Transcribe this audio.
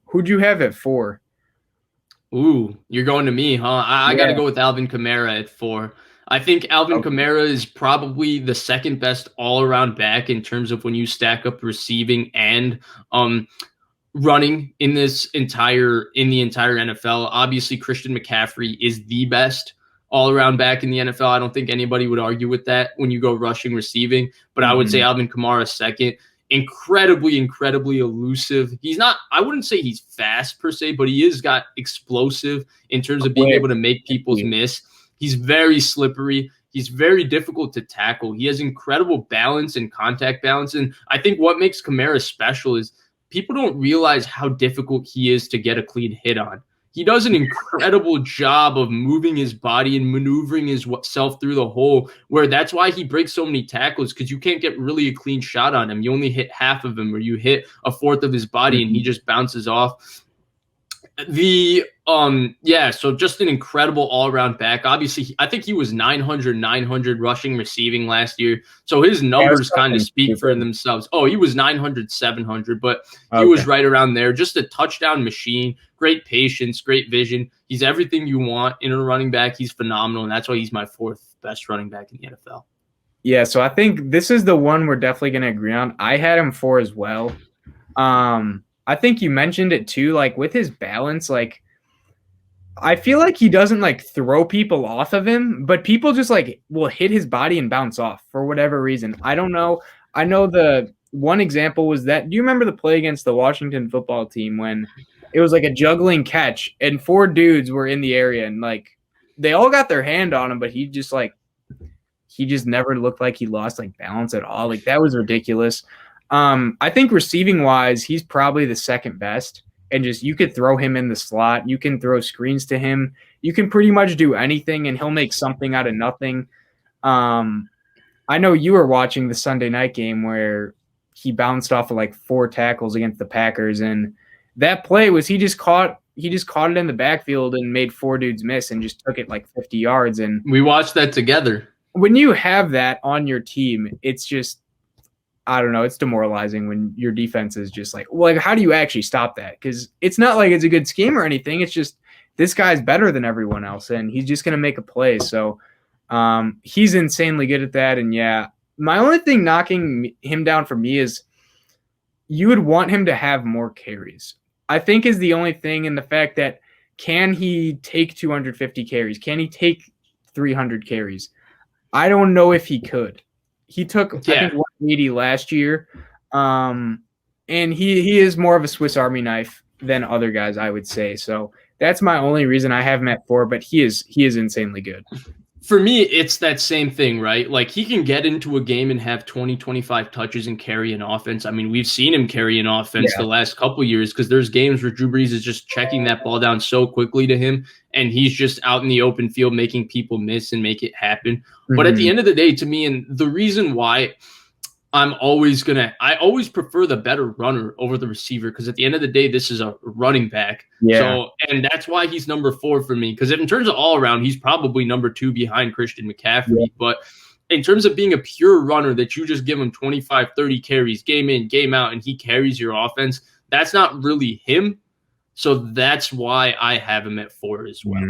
Who'd you have at 4? Ooh, you're going to me, huh? I got to Yeah. go with Alvin Kamara at 4. I think Alvin Okay. Kamara is probably the second best all-around back in terms of when you stack up receiving and running in the entire NFL. Obviously, Christian McCaffrey is the best all-around back in the NFL. I don't think anybody would argue with that when you go rushing, receiving. But I would say Alvin Kamara second. Incredibly elusive. He's not, I wouldn't say he's fast per se, but he is got explosive in terms of being Quick. able to make people miss. He's very slippery. He's very difficult to tackle. He has incredible balance and contact balance. And I think what makes Kamara special is people don't realize how difficult he is to get a clean hit on. He does an incredible job of moving his body and maneuvering himself through the hole, where that's why he breaks so many tackles, because you can't get really a clean shot on him. You only hit half of him, or you hit a fourth of his body, and he just bounces off. So just an incredible all-around back. Obviously, I think he was 900 rushing, receiving last year. So his numbers kind of speak for themselves. Oh, he was 900, 700, but he was right around there. Just a touchdown machine, great patience, great vision. He's everything you want in a running back. He's phenomenal, and that's why he's my 4th best running back in the NFL. Yeah, so I think this is the one we're definitely going to agree on. I had him 4 as well. I think you mentioned it too, like with his balance, like I feel like he doesn't like throw people off of him, but people just like will hit his body and bounce off for whatever reason. I don't know. I know the one example was that, do you remember the play against the Washington football team when it was like a juggling catch and 4 dudes were in the area and like they all got their hand on him, but he just never looked like he lost like balance at all. Like that was ridiculous. I think receiving wise, he's probably the second best, and just you could throw him in the slot. You can throw screens to him. You can pretty much do anything, and he'll make something out of nothing. I know you were watching the Sunday night game where he bounced off of like 4 tackles against the Packers, and that play was he just caught it in the backfield and made 4 dudes miss and just took it like 50 yards. And we watched that together. When you have that on your team, it's just, I don't know, it's demoralizing when your defense is just like, well, how do you actually stop that? Because it's not like it's a good scheme or anything. It's just this guy's better than everyone else, and he's just going to make a play. So he's insanely good at that. And, yeah, my only thing knocking him down for me is you would want him to have more carries, I think, is the only thing, in the fact that can he take 250 carries? Can he take 300 carries? I don't know if he could. He took, I think, 180 last year. And he is more of a Swiss Army knife than other guys, I would say. So that's my only reason I have him at 4, but he is insanely good. For me, it's that same thing, right? Like he can get into a game and have 20, 25 touches and carry an offense. I mean, we've seen him carry an offense the last couple years, because there's games where Drew Brees is just checking that ball down so quickly to him, and he's just out in the open field making people miss and make it happen. But at the end of the day, to me, and the reason why I always prefer the better runner over the receiver, because at the end of the day, this is a running back. Yeah. So, and that's why he's number 4 for me, because in terms of all around, he's probably number 2 behind Christian McCaffrey. Yeah. But in terms of being a pure runner that you just give him 25, 30 carries, game in, game out, and he carries your offense, that's not really him. So that's why I have him at 4 as well.